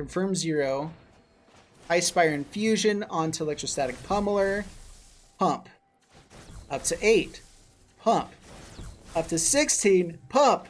confirm 0, High Spire Infusion onto Electrostatic Pummeler, pump, up to 8, pump, up to 16, pump,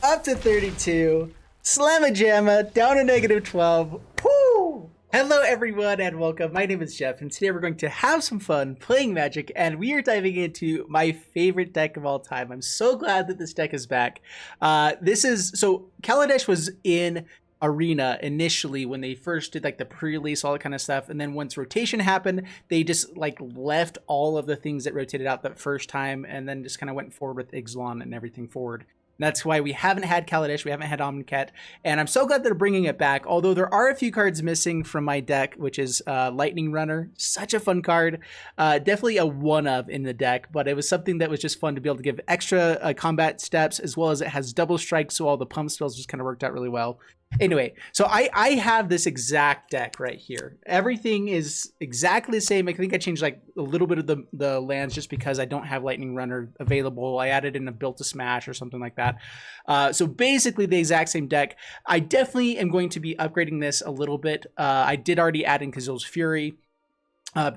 up to 32, Slamma-Jamma, down to -12, woo! Hello everyone and welcome, my name is Jeff and today we're going to have some fun playing Magic and we are diving into my favorite deck of all time. I'm so glad that this deck is back. So Kaladesh was in Arena initially when they first did like the pre-release, all that kind of stuff, and then once rotation happened, they just like left all of the things that rotated out that first time and then just kind of went forward with Ixalan and everything forward. That's why we haven't had Kaladesh, we haven't had Amonkhet, and I'm so glad they're bringing it back, although there are a few cards missing from my deck, which is Lightning Runner. Such a fun card. Definitely a one-of in the deck, but it was something that was just fun to be able to give extra combat steps, as well as it has double strike, so all the pump spells just kind of worked out really well. Anyway, so I have this exact deck right here. Everything is exactly the same. I think I changed like a little bit of the lands just because I don't have Lightning Runner available. I added in a Built to Smash or something like that. So basically the exact same deck. I definitely am going to be upgrading this a little bit. I did already add in Kazil's Fury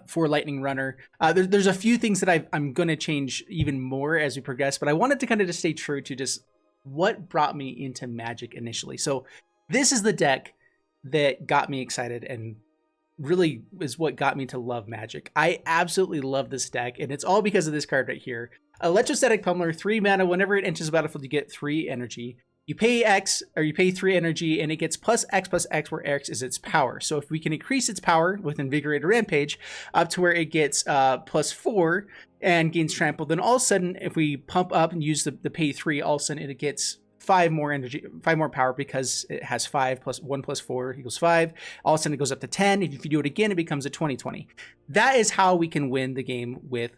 for Lightning Runner. There's a few things that I'm going to change even more as we progress, but I wanted to kind of just stay true to just what brought me into Magic initially. So this is the deck that got me excited and really is what got me to love Magic. I absolutely love this deck, and it's all because of this card right here. Electrostatic Pummeler, 3 mana. Whenever it enters the battlefield, you get 3 energy. You pay X, or you pay 3 energy, and it gets plus X, where X is its power. So if we can increase its power with Invigorate or Rampage up to where it gets +4 and gains Trample, then all of a sudden, if we pump up and use the pay 3, all of a sudden it gets 5 more energy, 5 more power, because it has 5 plus 1 plus 4 equals 5. All of a sudden it goes up to 10. If you do it again, it becomes a 20-20. That is how we can win the game with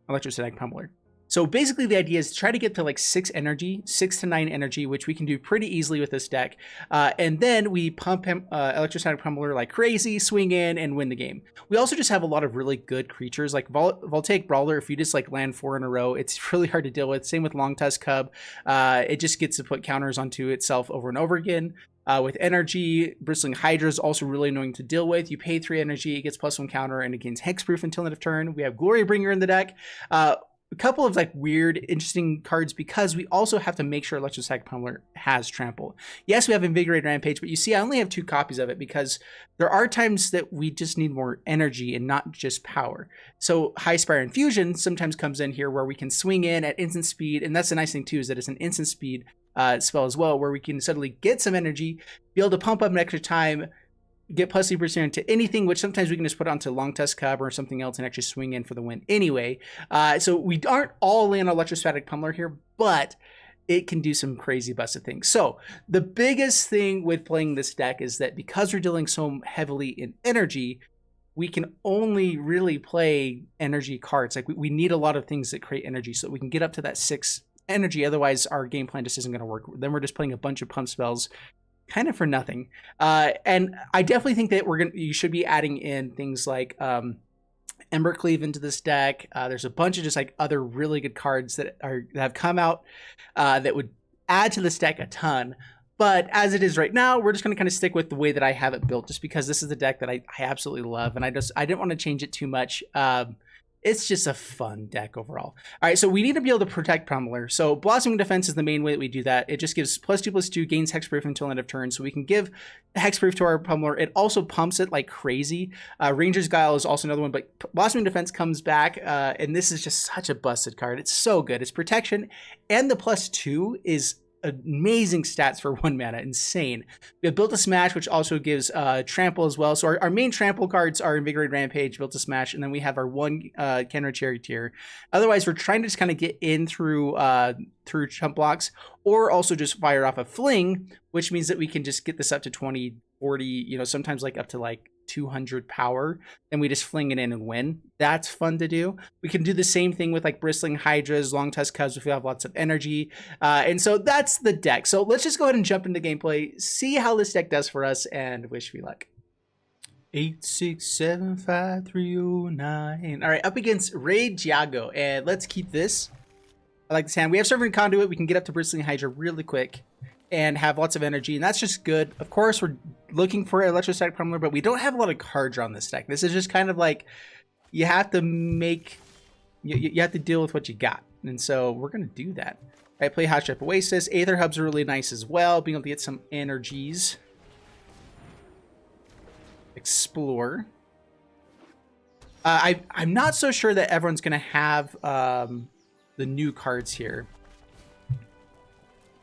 Electrostatic Pummeler. So basically the idea is to try to get to like 6 to 9 energy, which we can do pretty easily with this deck. And then we pump him Electrostatic Pummeler like crazy, swing in, and win the game. We also just have a lot of really good creatures like Voltaic Brawler. If you just like land 4 in a row, it's really hard to deal with. Same with Long Tusk Cub. It just gets to put counters onto itself over and over again. With energy, Bristling Hydra is also really annoying to deal with. You pay 3 energy, it gets +1 counter, and it gains Hexproof until end of turn. We have Glory Bringer in the deck. A couple of like weird, interesting cards because we also have to make sure Electrostatic Pummeler has Trample. Yes, we have Invigorate Rampage, but you see I only have 2 copies of it because there are times that we just need more energy and not just power. So High Spire Infusion sometimes comes in here where we can swing in at instant speed, and that's the nice thing too, is that it's an instant speed spell as well, where we can suddenly get some energy, be able to pump up an extra time, get plus 3% into anything, which sometimes we can just put onto Long Tusk Cub or something else and actually swing in for the win anyway. So we aren't all in on Electrostatic Pummeler here, but it can do some crazy busted things. So the biggest thing with playing this deck is that because we're dealing so heavily in energy, we can only really play energy cards. Like we need a lot of things that create energy so we can get up to that 6 energy. Otherwise, our game plan just isn't going to work. Then we're just playing a bunch of pump spells kind of for nothing. And I definitely think that you should be adding in things like Embercleave into this deck. There's a bunch of just like other really good cards that have come out that would add to this deck a ton. But as it is right now, we're just going to kind of stick with the way that I have it built, just because this is the deck that I absolutely love, and I didn't want to change it too much. It's just a fun deck overall. All right, so we need to be able to protect Pummeler. So Blossoming Defense is the main way that we do that. It just gives +2/+2, gains Hexproof until end of turn, so we can give Hexproof to our Pummeler. It also pumps it like crazy. Ranger's Guile is also another one, but Blossoming Defense comes back, and this is just such a busted card. It's so good. It's protection, and the +2 is amazing stats for 1 mana. Insane. We have Built to Smash, which also gives Trample as well. So our main Trample cards are Invigorate Rampage, Built to Smash, and then we have our 1 Kenra Charioteer. Otherwise, we're trying to just kind of get in through chump blocks, or also just fire off a Fling, which means that we can just get this up to 20, 40, you know, sometimes like up to like 200 power, then we just fling it in and win. That's fun to do. We can do the same thing with like Bristling Hydras, Long Tusk Cubs if we have lots of energy. And so that's the deck. So let's just go ahead and jump into gameplay, see how this deck does for us, and wish me luck. 8675309. All right, up against Raid Giago, and let's keep this. I like this hand. We have Servant Conduit. We can get up to Bristling Hydra really quick and have lots of energy, and that's just good. Of course, we're looking for electrostatic pummeler, but we don't have a lot of cards on this deck. This is just kind of like, you have to make, you have to deal with what you got. And so we're going to do that. I play Hot Strip Oasis. Aether Hubs are really nice as well, being able to get some energies. Explore. I'm not so sure that everyone's going to have the new cards here.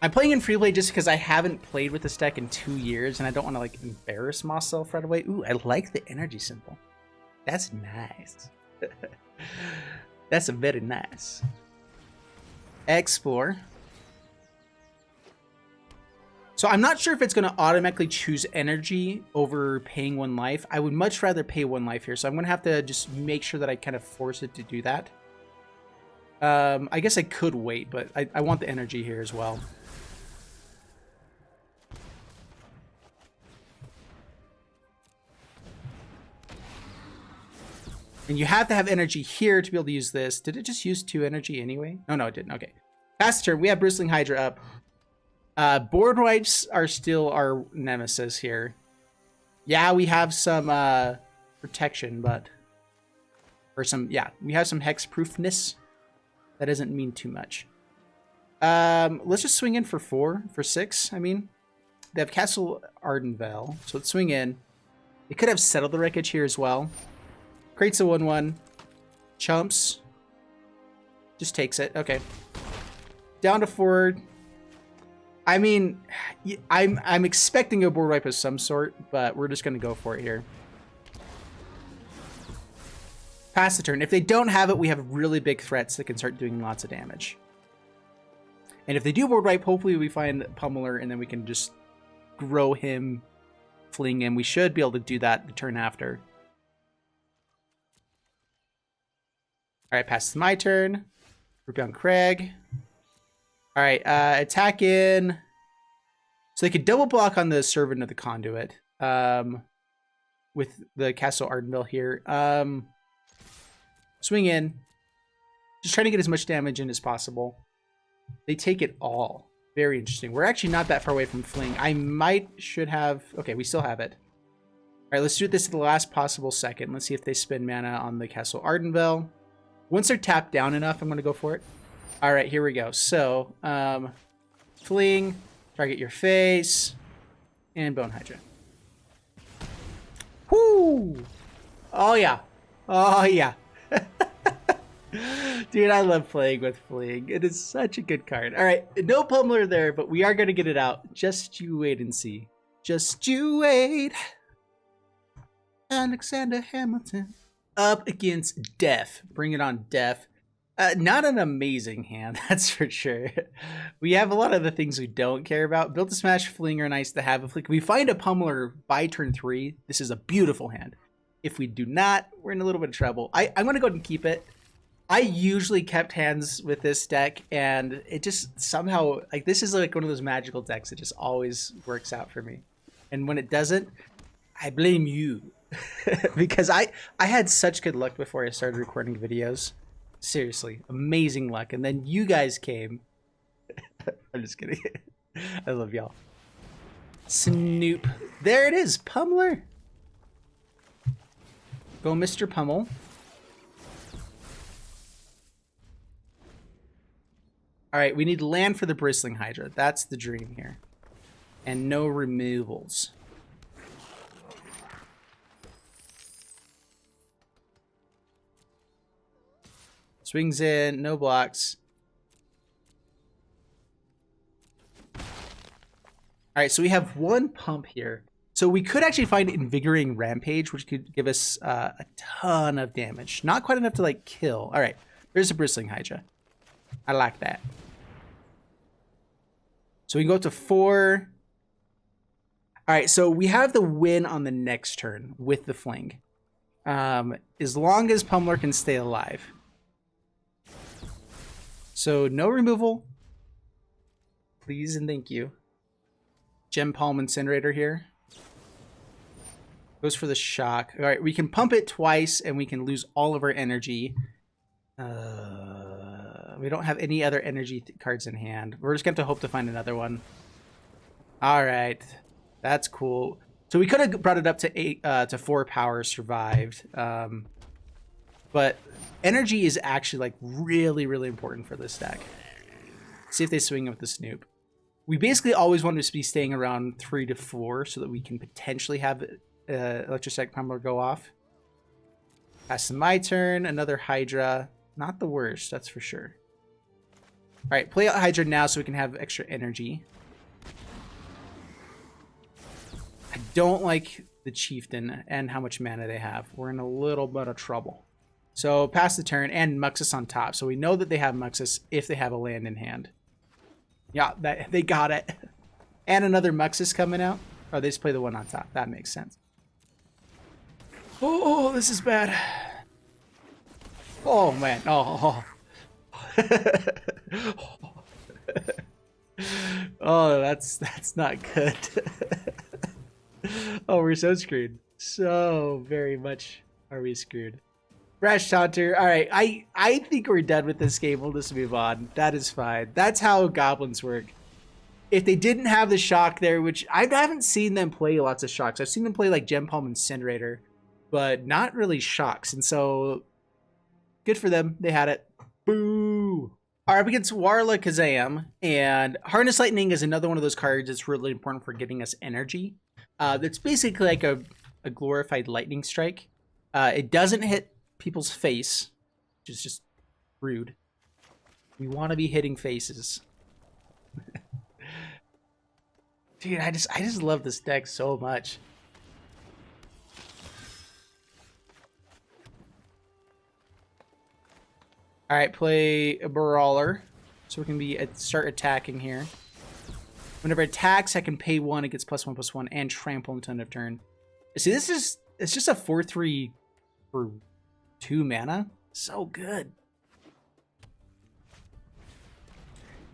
I'm playing in free play just because I haven't played with this deck in 2 years, and I don't want to like embarrass myself right away. Ooh, I like the energy symbol. That's nice. That's very nice. Explore. So I'm not sure if it's going to automatically choose energy over paying 1 life. I would much rather pay 1 life here, so I'm going to have to just make sure that I kind of force it to do that. I guess I could wait, but I want the energy here as well. And you have to have energy here to be able to use this. Did it just use 2 energy anyway? Oh, no, it didn't. Okay. Pass turn. We have Bristling Hydra up. Board wipes are still our nemesis here. Yeah, we have some protection, but... Or some... Yeah, we have some hexproofness. That doesn't mean too much. Let's just swing in for 4. For 6, I mean. They have Castle Ardenvale, so let's swing in. They could have Settled the Wreckage here as well. Creates a 1/1. Chumps. Just takes it. Okay. Down to 4. I mean, I'm expecting a board wipe of some sort, but we're just going to go for it here. Pass the turn. If they don't have it, we have really big threats that can start doing lots of damage. And if they do board wipe, hopefully we find Pummeler, and then we can just grow him, fling him. We should be able to do that the turn after. Alright, passes my turn. Group down Craig. Alright, attack in. So they could double block on the Servant of the Conduit. With the Castle Ardenvale here. Swing in. Just trying to get as much damage in as possible. They take it all. Very interesting. We're actually not that far away from Fling. Should have... Okay, we still have it. Alright, let's do this at the last possible second. Let's see if they spend mana on the Castle Ardenvale. Once they're tapped down enough, I'm going to go for it. Alright, here we go. So, Fling, target your face, and Bone Hydra. Whoo! Oh, yeah. Oh, yeah. Dude, I love playing with Fling. It is such a good card. Alright, no Pummeler there, but we are going to get it out. Just you wait and see. Just you wait. Alexander Hamilton. Up against Death. Bring it on, Death. Not an amazing hand, that's for sure. We have a lot of the things we don't care about. Built to Smash, Fling are nice to have. If we find a Pummeler by turn 3, this is a beautiful hand. If we do not, we're in a little bit of trouble. I'm going to go ahead and keep it. I usually kept hands with this deck, and it just somehow... Like, this is like one of those magical decks that just always works out for me. And when it doesn't, I blame you. Because I had such good luck before I started recording videos. Seriously, amazing luck. And then you guys came. I'm just kidding. I love y'all. Snoop. There it is, Pummeler. Go Mr. Pummel. Alright, we need land for the Bristling Hydra. That's the dream here. And no removals. Swings in, no blocks. Alright, so we have 1 pump here. So we could actually find Invigorating Rampage, which could give us a ton of damage. Not quite enough to, like, kill. Alright, there's a Bristling Hydra. I like that. So we can go up to 4. Alright, so we have the win on the next turn with the Fling. As long as Pummeler can stay alive. So no removal. Please and thank you. Gem Palm Incinerator here. Goes for the shock. Alright, we can pump it twice and we can lose all of our energy. We don't have any other energy cards in hand. We're just going to have to hope to find another one. Alright. That's cool. So we could have brought it up to 8 to 4 power, survived. But energy is actually like really, really important for this deck. See if they swing it with the Snoop. We basically always want to be staying around 3 to 4 so that we can potentially have Electrostatic Pummeler go off. Pass to my turn. Another Hydra. Not the worst, that's for sure. All right, play out Hydra now so we can have extra energy. I don't like the Chieftain and how much mana they have. We're in a little bit of trouble. So pass the turn and Muxus on top. So we know that they have Muxus if they have a land in hand. Yeah, they got it. And another Muxus coming out. Oh, they just play the one on top. That makes sense. Oh, this is bad. Oh, man. Oh. Oh, that's not good. Oh, we're so screwed. So very much are we screwed. Rash Taunter. All right, I think we're done with this game. We'll just move on. That is fine. That's how goblins work. If they didn't have the shock there, which I haven't seen them play lots of shocks. I've seen them play like Gem Palm Incinerator, but not really shocks. And so good for them. They had it. Boo. All right, against Warla Kazam, and Harness Lightning is another one of those cards that's really important for getting us energy. That's basically like a glorified lightning strike. It doesn't hit people's face, which is just rude. We want to be hitting faces. Dude, I just love this deck so much. All right, play a Brawler, so we can start attacking here. Whenever it attacks, I can pay 1. It gets +1/+1 and trample until end of turn. See, it's just a 4/3 for 2 mana. So good.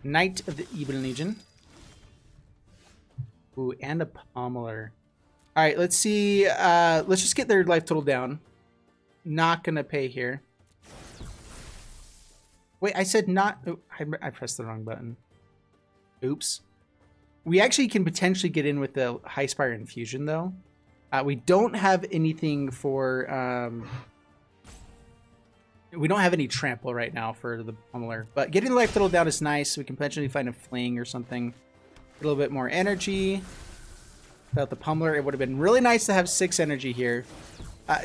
Knight of the Ebon Legion. Ooh, and a Pummeler. All right, let's see. Let's just get their life total down. Not gonna pay here. Wait, I said not. Oh, I pressed the wrong button. Oops. We actually can potentially get in with the High Spire Infusion, though. We don't have anything for... we don't have any trample right now for the Pummeler. But getting the life total down is nice. We can potentially find a Fling or something. A little bit more energy. Without the Pummeler, it would have been really nice to have 6 energy here.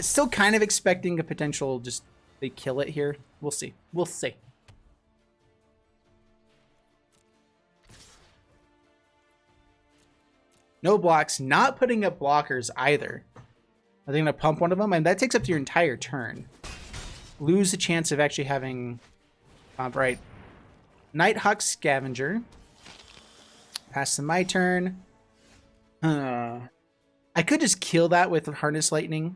Still kind of expecting a potential just... they kill it here. We'll see. We'll see. No blocks, not putting up blockers either. Are they going to pump one of them? And that takes up to your entire turn. Lose the chance of actually having... right. Nighthawk Scavenger. Pass to my turn. I could just kill that with Harness Lightning.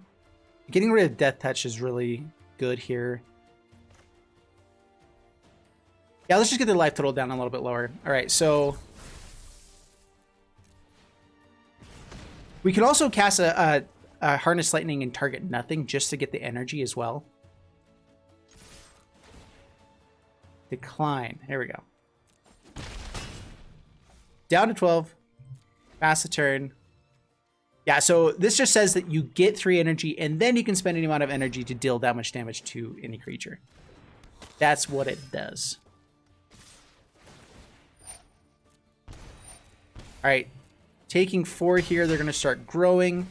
Getting rid of Death Touch is really good here. Yeah, let's just get the life total down a little bit lower. All right, so... we could also cast a Harness Lightning and target nothing just to get the energy as well. Decline. Here we go. Down to 12. Pass the turn. Yeah, so this just says that you get 3 energy, and then you can spend any amount of energy to deal that much damage to any creature. That's what it does. All right. Taking 4 here, they're going to start growing.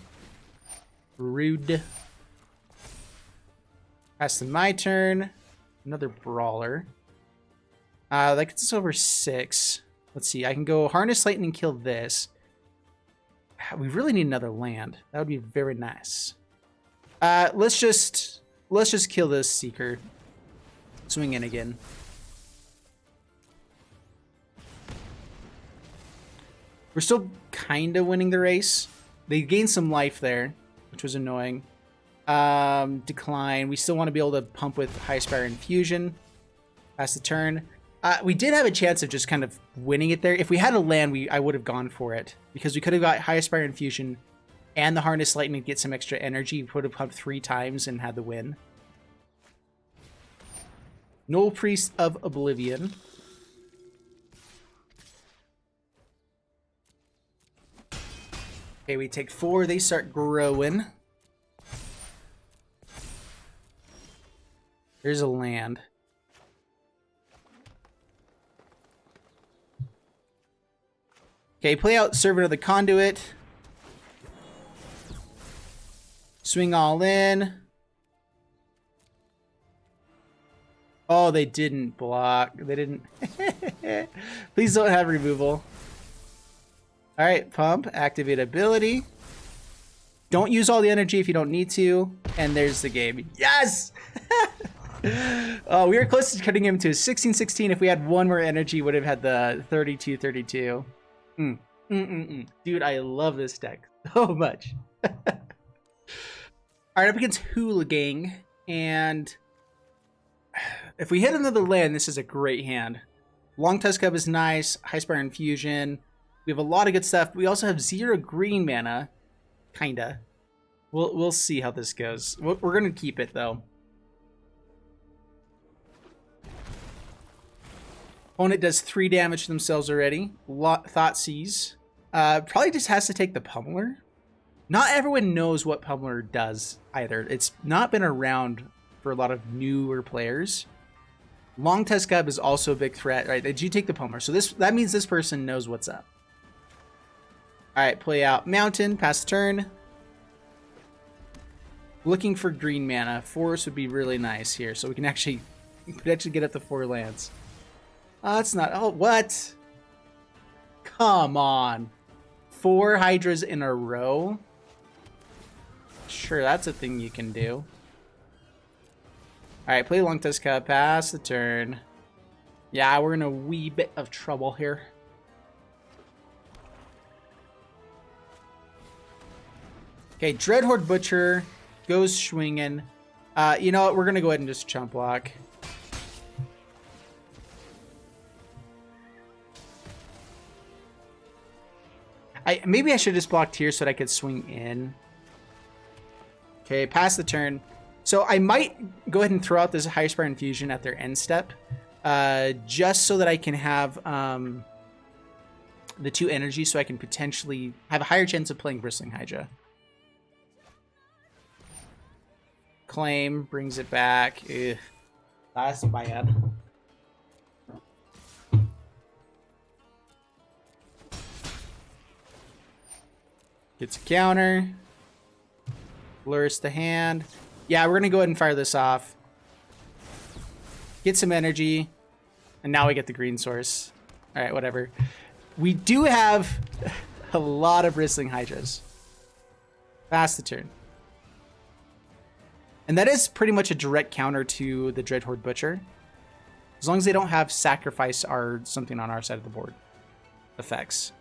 Rude. Pass to my turn. Another Brawler. That gets us over 6. Let's see. I can go Harness Lightning and kill this. We really need another land. That would be very nice. Let's just kill this Seeker. Swing in again. We're still kind of winning the race. They gained some life there, which was annoying. Decline. We still want to be able to pump with High Spire Infusion. Pass the turn. We did have a chance of just kind of winning it there. If we had a land, I would have gone for it. Because we could have got High Spire Infusion and the Harness Lightning to get some extra energy. We would have pumped 3 times and had the win. Null Priest of Oblivion. Okay, we take 4. They start growing. There's a land. Okay, play out Servant of the Conduit. Swing all in. Oh, they didn't block. They didn't. Please don't have removal. All right, pump. Activate ability. Don't use all the energy if you don't need to. And there's the game. Yes! We were close to cutting him to 16-16. If we had one more energy, would have had the 32-32. Dude, I love this deck so much. All right, up against Hooligan. And if we hit another land, this is a great hand. Long Tusk Cub is nice. High Spire Infusion. We have a lot of good stuff. We also have 0 green mana. Kinda. We'll see how this goes. We're going to keep it, though. Opponent does 3 damage to themselves already. Thoughtseize. Probably just has to take the Pummeler. Not everyone knows what Pummeler does either. It's not been around for a lot of newer players. Long Tusk Cub is also a big threat, right? Did you take the Pummeler? So that means this person knows what's up. All right, play out Mountain, pass the turn. Looking for green mana. Forest would be really nice here, so we can actually get up to 4 lands. That's not. Oh, what? Come on. 4 Hydras in a row? Sure, that's a thing you can do. Alright, play Long Tusk Cub, pass the turn. Yeah, we're in a wee bit of trouble here. Okay, Dreadhorde Butcher goes swinging. You know what? We're going to go ahead and just chump block. Maybe I should have just blocked here so that I could swing in. Okay, pass the turn. So I might go ahead and throw out this High Spire Infusion at their end step. Just so that I can have the 2 energy so I can potentially have a higher chance of playing Bristling Hydra. Claim, brings it back. Ugh, that's bad. Gets a counter. Blurs the hand. Yeah, we're going to go ahead and fire this off. Get some energy. And now we get the green source. All right, whatever. We do have a lot of Bristling Hydras. Pass the turn. And that is pretty much a direct counter to the Dreadhorde Butcher. As long as they don't have Sacrifice or something on our side of the board. Effects.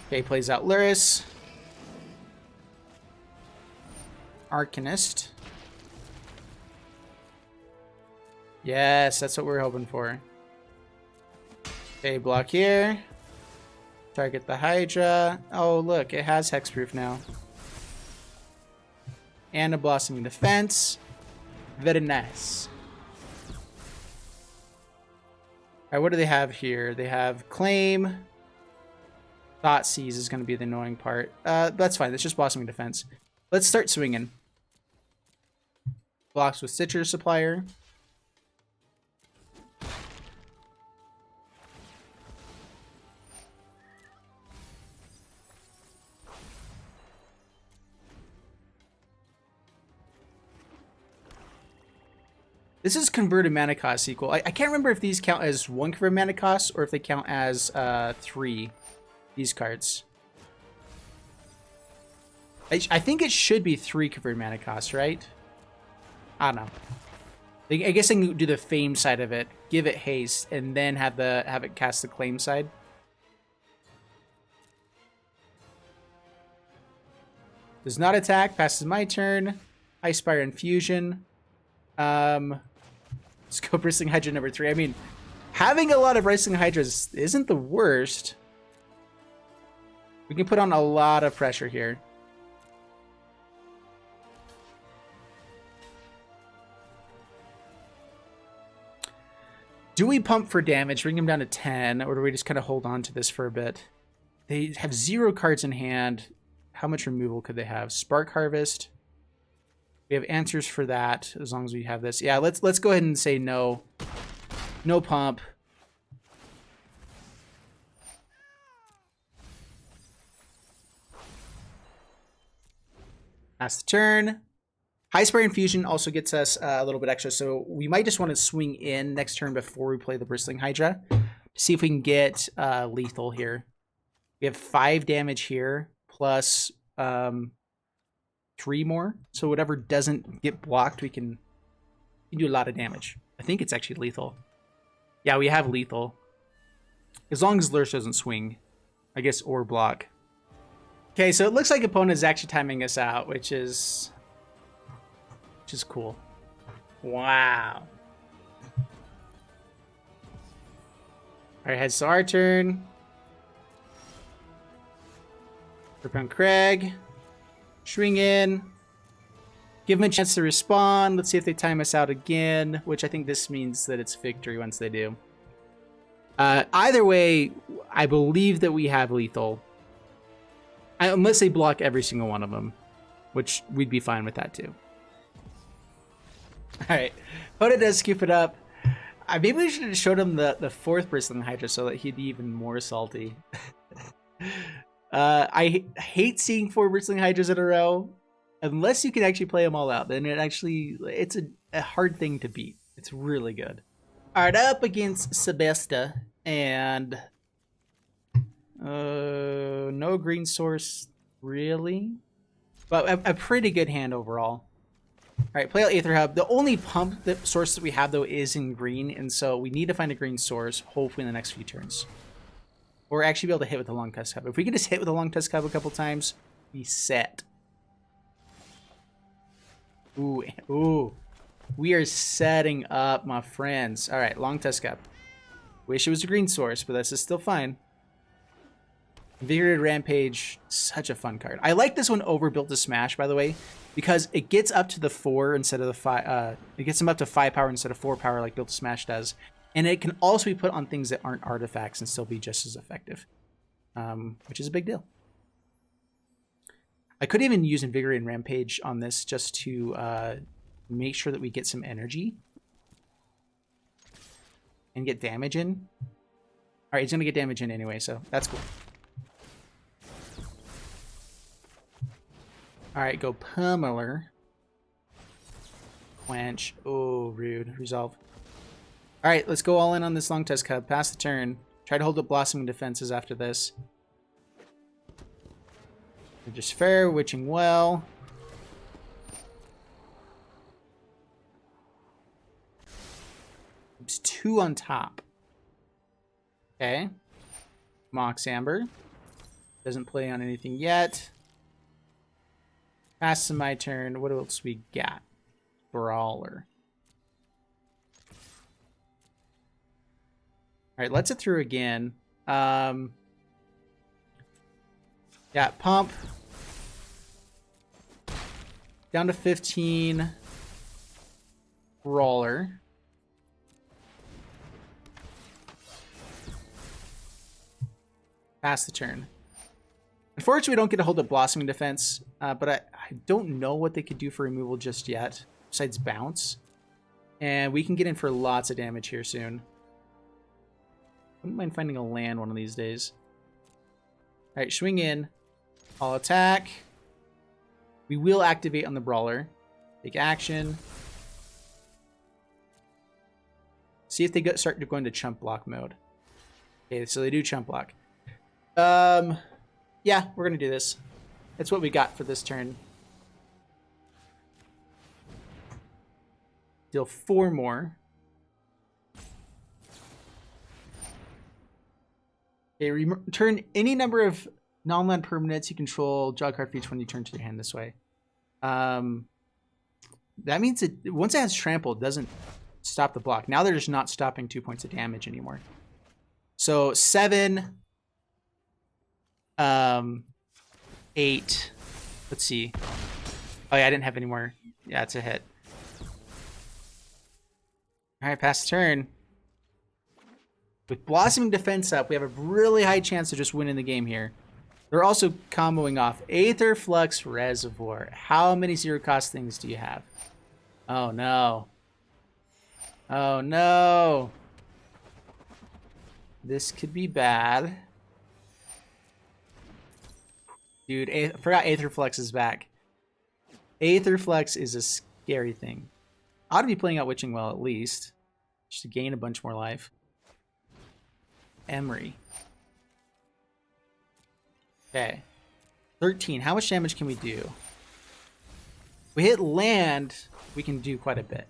Okay, plays out Luris. Arcanist. Yes, that's what we're hoping for. Okay, block here. Target the Hydra. Oh, look, it has hexproof now. And a Blossoming Defense. Very nice. Alright, what do they have here? They have Claim. Thoughtseize is going to be the annoying part. That's fine. It's just Blossoming Defense. Let's start swinging. Blocks with Stitcher Supplier. This is converted mana cost equal. I can't remember if these count as 1 converted mana cost or if they count as 3. These cards. I think it should be 3 converted mana costs, right? I don't know. I guess I can do the Fame side of it, give it haste, and then have it cast the Claim side. Does not attack. Passes my turn. High Spire Infusion. Let's go Bristling Hydra number 3. I mean, having a lot of Bristling Hydras isn't the worst. We can put on a lot of pressure here. Do we pump for damage, bring him down to 10, or do we just kind of hold on to this for a bit? They have 0 cards in hand. How much removal could they have? Spark Harvest. We have answers for that as long as we have this. Yeah, let's go ahead and say no. No pump. Pass the turn. High Spire Infusion also gets us a little bit extra, so we might just want to swing in next turn before we play the Bristling Hydra to see if we can get lethal here. We have 5 damage here, plus 3 more. So whatever doesn't get blocked, we can do a lot of damage. I think it's actually lethal. Yeah, we have lethal. As long as Lurch doesn't swing, I guess, or block. Okay, so it looks like opponent is actually timing us out, which is cool. Wow. Alright, heads to our turn. Rip on Craig. Swing in. Give him a chance to respond. Let's see if they time us out again, which I think this means that it's victory once they do. Either way, I believe that we have lethal. Unless they block every single one of them, which we'd be fine with that too. Alright, Hoda does scoop it up. Maybe we should have showed him the 4th Bristling Hydra so that he'd be even more salty. I hate seeing 4 Bristling Hydras in a row. Unless you can actually play them all out, then it's a hard thing to beat. It's really good. Alright, up against Sebesta, and no green source, really? But a pretty good hand overall. Alright, play out Aether Hub. The only pump source that we have, though, is in green, and so we need to find a green source, hopefully in the next few turns. Or actually be able to hit with the Long Tusk Hub. If we can just hit with the Long Tusk Hub a couple times, we set. Ooh. We are setting up, my friends. Alright, Long Tusk Hub. Wish it was a green source, but this is still fine. Invigorated Rampage, such a fun card. I like this one over Built to Smash, by the way, because it gets up to the 4 instead of the 5. It gets them up to 5 power instead of 4 power, like Built to Smash does. And it can also be put on things that aren't artifacts and still be just as effective, which is a big deal. I could even use Invigorated Rampage on this just to make sure that we get some energy and get damage in. All right, he's going to get damage in anyway, so that's cool. All right, go Pummeler. Quench. Oh, rude. Resolve. All right, let's go all in on this Long Tusk Hub. Pass the turn. Try to hold up Blossoming Defenses after this. We're just fair, Witching Well. It's 2 on top. Okay. Mox Amber. Doesn't play on anything yet. Pass to my turn. What else we got? Brawler. Alright, let's it through again. Yeah, pump. Down to 15. Brawler. Pass the turn. Unfortunately, we don't get a hold of Blossoming Defense, but I don't know what they could do for removal just yet, besides bounce. And we can get in for lots of damage here soon. Wouldn't mind finding a land one of these days. Alright, swing in. All attack. We will activate on the Brawler. Take action. See if they start to go into chump block mode. Okay, so they do chump block. Yeah, we're gonna do this. That's what we got for this turn. Deal 4 more. Okay, return any number of non-land permanents you control. Draw a card for each one you turn to your hand this way. That means it once it has trample, it doesn't stop the block. Now they're just not stopping 2 points of damage anymore. So 7. 8. Let's see. Oh yeah, I didn't have any more. Yeah, it's a hit. All right, pass the turn. With Blossoming Defense up, we have a really high chance of just winning the game here. They're also comboing off Aether, Flux, Reservoir. How many zero-cost things do you have? Oh, no. Oh, no. This could be bad. Dude, I forgot Aether Flux is back. Aether Flux is a scary thing. I ought to be playing out Witching Well at least, just to gain a bunch more life. Emery. Okay. 13. How much damage can we do? We hit land, we can do quite a bit.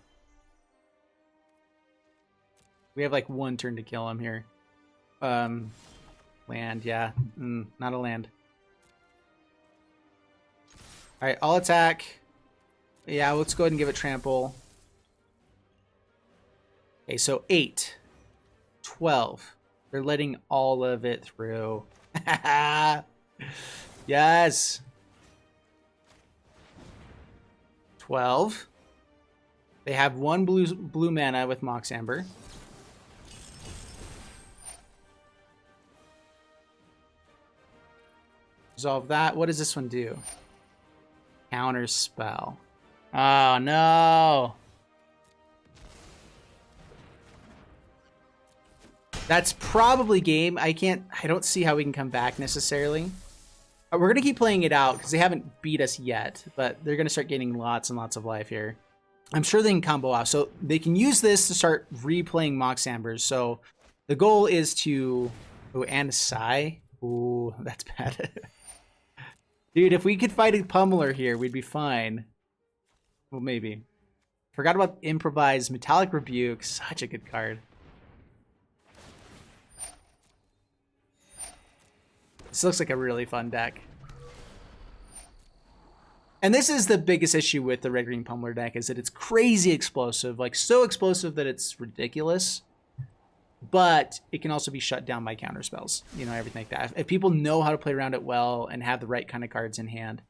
We have like one turn to kill him here. Land, yeah. Not a land. Alright, I'll attack. Yeah, let's go ahead and give it trample. Okay, so 8. 12. They're letting all of it through. Yes. 12. They have one blue mana with Mox Amber. Resolve that. What does this one do? Counter spell. Oh no. That's probably game. I don't see how we can come back necessarily. We're going to keep playing it out because they haven't beat us yet, but they're going to start getting lots and lots of life here. I'm sure they can combo off. So they can use this to start replaying Mox Ambers. So the goal is to... Oh, and Psy. Ooh, that's bad. Dude, if we could fight a Pummeler here, we'd be fine. Well, maybe. Forgot about Improvised Metallic Rebuke. Such a good card. This looks like a really fun deck. And this is the biggest issue with the red-green Pummeler deck, is that it's crazy explosive. Like, so explosive that it's ridiculous. But it can also be shut down by counter spells. You know, everything like that. If people know how to play around it well and have the right kind of cards in hand.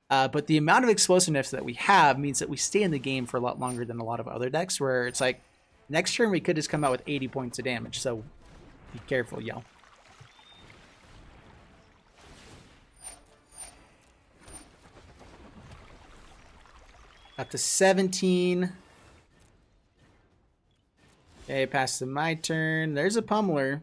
But the amount of explosiveness that we have means that we stay in the game for a lot longer than a lot of other decks, where it's like, next turn we could just come out with 80 points of damage. So be careful, y'all. Up to 17. Okay, pass to my turn. There's a Pummeler.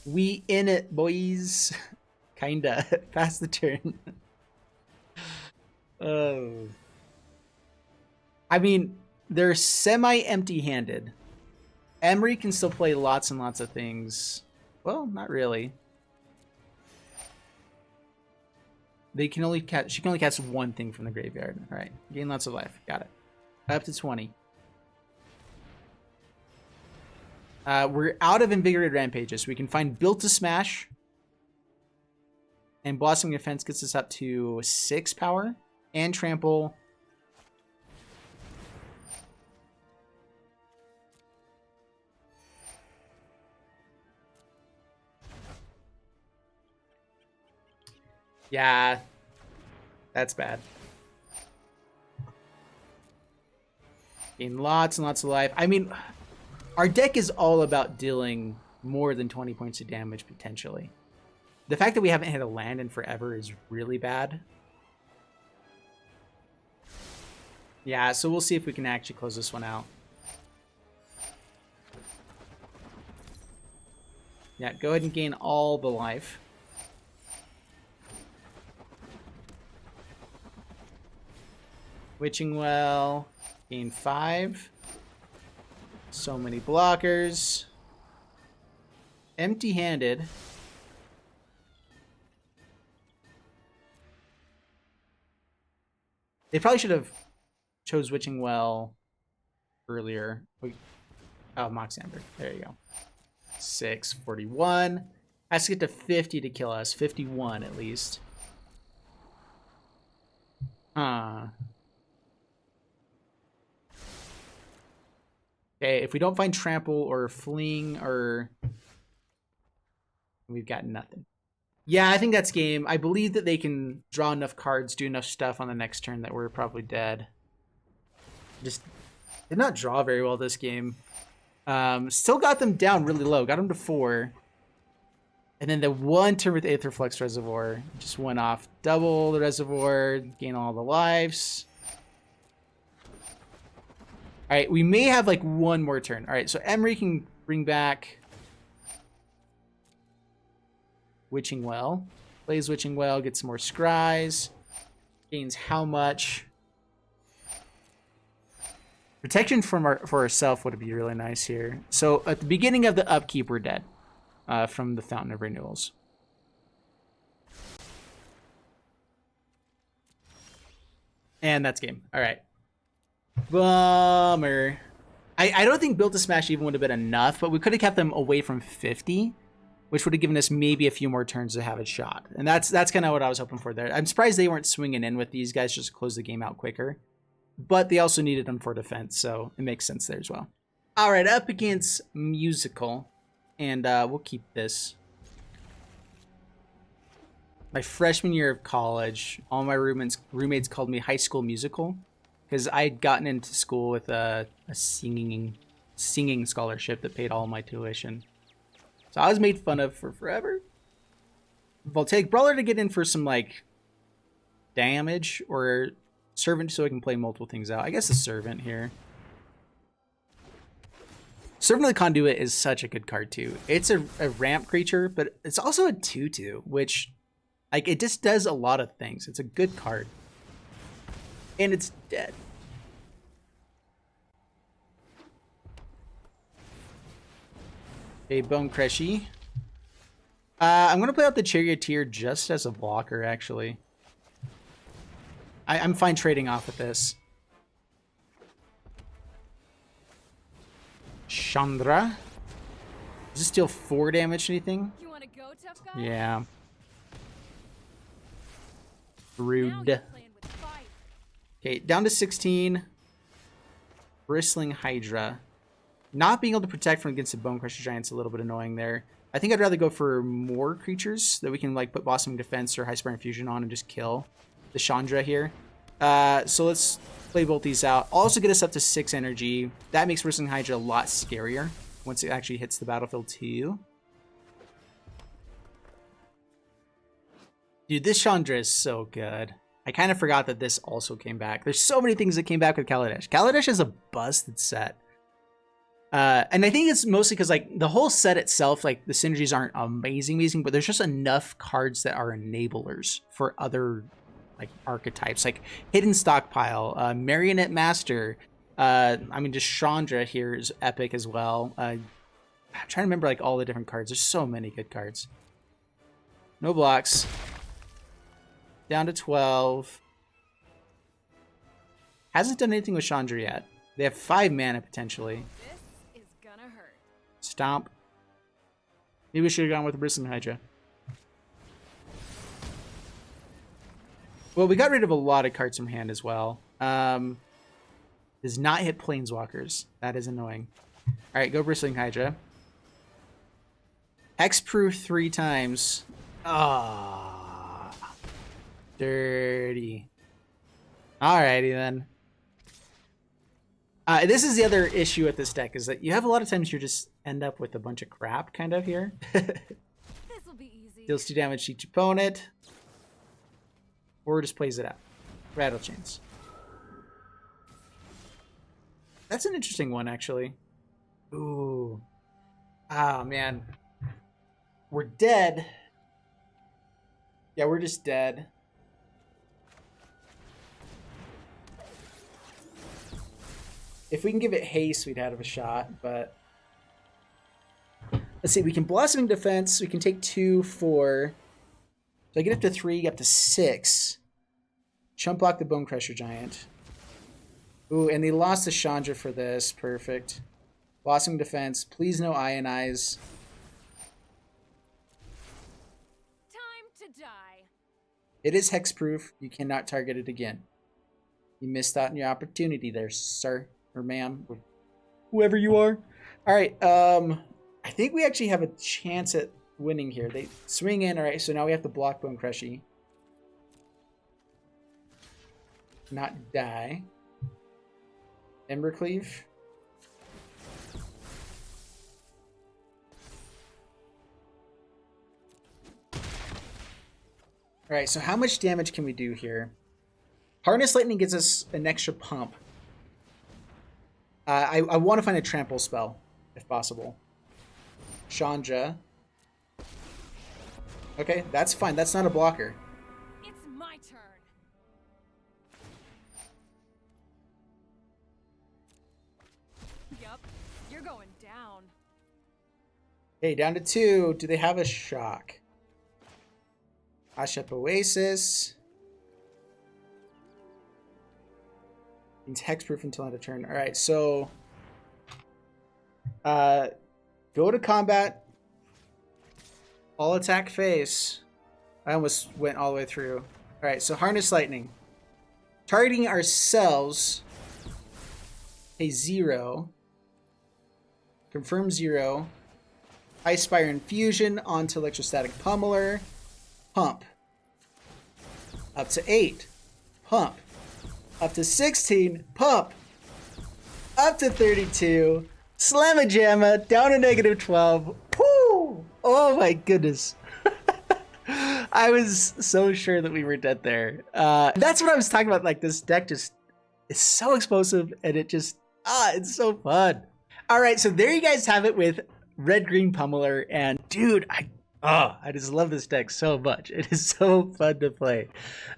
We in it, boys. Kinda. Pass the turn. Oh. I mean, they're semi-empty-handed. Emery can still play lots and lots of things. Well, not really. They can only cast. She can only cast one thing from the graveyard. All right, gain lots of life. Got it. Up to 20. We're out of Invigorated Rampages. We can find Built to Smash. And Blossoming Defense gets us up to 6 power. And Trample. Yeah, that's bad. Gain lots and lots of life. I mean, our deck is all about dealing more than 20 points of damage, potentially. The fact that we haven't hit a land in forever is really bad. Yeah, so we'll see if we can actually close this one out. Yeah, go ahead and gain all the life. Witching Well, gain 5. So many blockers. Empty-handed. They probably should have chose Witching Well earlier. Oh, Mox Amber. There you go. 641. Has to get to 50 to kill us. 51 at least. Okay, if we don't find Trample or Fling or... We've got nothing. Yeah, I think that's game. I believe that they can draw enough cards, do enough stuff on the next turn that we're probably dead. Just did not draw very well this game. Still got them down really low. Got them to 4. And then the one turn with Aetherflux Reservoir just went off. Double the reservoir, gain all the lives. All right, we may have like one more turn. All right, so Emery can bring back Witching Well. Plays Witching Well, gets some more scries. Gains how much? Protection for ourselves would be really nice here. So at the beginning of the upkeep, we're dead from the Fountain of Renewals. And that's game. All right. Bummer. I don't think Built to Smash even would have been enough, but we could have kept them away from 50, which would have given us maybe a few more turns to have it shot. And that's kind of what I was hoping for there. I'm surprised they weren't swinging in with these guys just to close the game out quicker. But they also needed them for defense, so it makes sense there as well. All right, up against Musical. And we'll keep this. My freshman year of college, all my roommates called me High School Musical because I'd gotten into school with a singing scholarship that paid all my tuition. So I was made fun of for forever. Voltaic Brawler to get in for some like damage, or Servant so I can play multiple things out. I guess the Servant here. Servant of the Conduit is such a good card too. It's a ramp creature, but it's also a 2/2, which like it just does a lot of things. It's a good card. And it's dead. A Bone Creshy. I'm gonna play out the Charioteer just as a blocker, actually. I'm fine trading off with this. Chandra. Does this deal 4 damage to anything? You wanna go, tough guy? Yeah. Rude. Okay, down to 16. Bristling Hydra. Not being able to protect from against the Bone Crusher Giant's a little bit annoying there. I think I'd rather go for more creatures that we can like put Blossoming Defense or High Spire Infusion on and just kill the Chandra here. So let's play both these out. Also get us up to 6 energy. That makes Bristling Hydra a lot scarier once it actually hits the battlefield too. Dude, this Chandra is so good. I kind of forgot that this also came back. There's so many things that came back with Kaladesh. Kaladesh is a busted set. And I think it's mostly because like the whole set itself, like the synergies aren't amazing, but there's just enough cards that are enablers for other like archetypes, like Hidden Stockpile, Marionette Master. I mean, just Chandra here is epic as well. I'm trying to remember like all the different cards. There's so many good cards. No blocks. Down to 12. Hasn't done anything with Chandra yet. They have 5 mana potentially. This is gonna hurt. Stomp. Maybe we should have gone with the Bristling Hydra. Well, we got rid of a lot of cards from hand as well. Does not hit Planeswalkers. That is annoying. All right, go Bristling Hydra. Hexproof 3 times. Ah, dirty. Alrighty then. This is the other issue with this deck, is that you have a lot of times you just end up with a bunch of crap kind of here. This'll be easy. Deals 2 damage to each opponent. Or just plays it out. Rattle Chains. That's an interesting one, actually. Ooh. Oh, man. We're dead. Yeah, we're just dead. If we can give it haste, we'd have a shot, but... Let's see, we can Blossoming Defense. We can take 2, 4. So I get up to 3, up to 6. Chump block the Bone Crusher Giant. Ooh, and they lost the Chandra for this. Perfect. Blossoming Defense. Please no Ionize. Time to die. It is hexproof. You cannot target it again. You missed out on your opportunity there, sir. Or ma'am. Or whoever you are. Alright, I think we actually have a chance at winning here. They swing in. All right, so now we have to block Bone Crushy. Not die. Embercleave. All right, so how much damage can we do here? Harness Lightning gives us an extra pump. I want to find a trample spell, if possible. Chandra. Okay, that's fine. That's not a blocker. It's my turn. Yup, you're going down. Okay, down to 2. Do they have a shock? Ashep Oasis. It's hexproof until end of turn. Alright, so go to combat. All attack face. I almost went all the way through. Alright, so Harness Lightning. Targeting ourselves. A 0. Confirm 0. Ice Spire Infusion onto Electrostatic Pummeler. Pump. Up to 8. Pump. Up to 16. Pump. Up to 32. Slamma-jamma. Down to -12. Woo! Oh my goodness. I was so sure that we were dead there. That's what I was talking about. Like, this deck just is so explosive and it just, it's so fun. All right, so there you guys have it with Red-Green Pummeler. And dude, I just love this deck so much. It is so fun to play.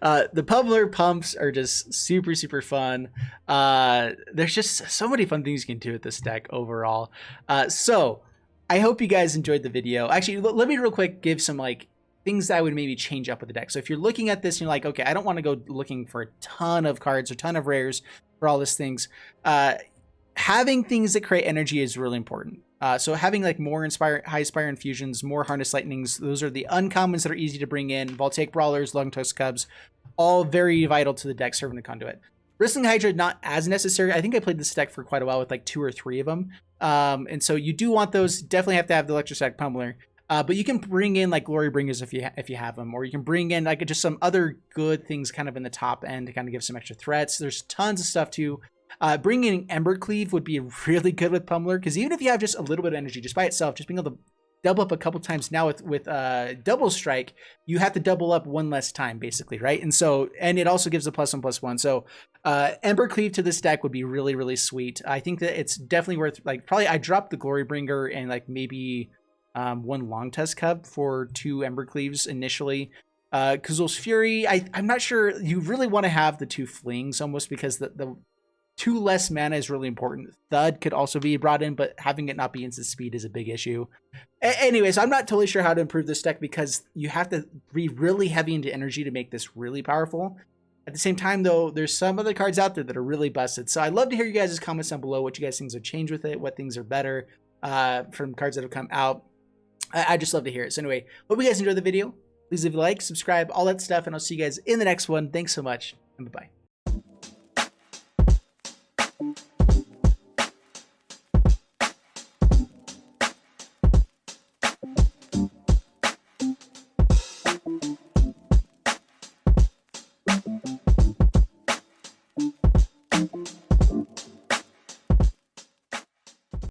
The Pummeler pumps are just super, super fun. There's just so many fun things you can do with this deck overall. So I hope you guys enjoyed the video. Actually, let me real quick give some like things that I would maybe change up with the deck. So if you're looking at this and you're like, okay, I don't want to go looking for a ton of cards or ton of rares for all these things. Having things that create energy is really important. So having like more high Spire Infusions, more Harness Lightnings, those are the uncommons that are easy to bring in. Voltaic Brawlers, Lungtusk Cubs, all very vital to the deck serving the conduit. Bristling Hydra, not as necessary. I think I played this deck for quite a while with like 2 or 3 of them. And so you do want those. Definitely have to have the Electrostatic Pummeler. But you can bring in like Glory Bringers if you have them, or you can bring in like just some other good things kind of in the top end to kind of give some extra threats. There's tons of stuff too. Bringing in Embercleave would be really good with Pummeler, because even if you have just a little bit of energy just by itself, just being able to double up a couple times now with Double Strike, you have to double up 1 less time basically, right? And so, and it also gives a +1/+1. So Embercleave to this deck would be really, really sweet. I think that it's definitely worth, like, probably I dropped the Glory Bringer and like maybe 1 Lungtusk Cub for 2 Embercleaves initially. Kazul's Fury, I'm not sure you really want to have the 2 Flings almost, because the 2 less mana is really important. Thud could also be brought in, but having it not be instant speed is a big issue. Anyways, I'm not totally sure how to improve this deck, because you have to be really heavy into energy to make this really powerful. At the same time, though, there's some other cards out there that are really busted. So I'd love to hear you guys' comments down below, what you guys think have changed with it, what things are better from cards that have come out. I just love to hear it. So anyway, hope you guys enjoyed the video. Please leave a like, subscribe, all that stuff, and I'll see you guys in the next one. Thanks so much, and bye-bye.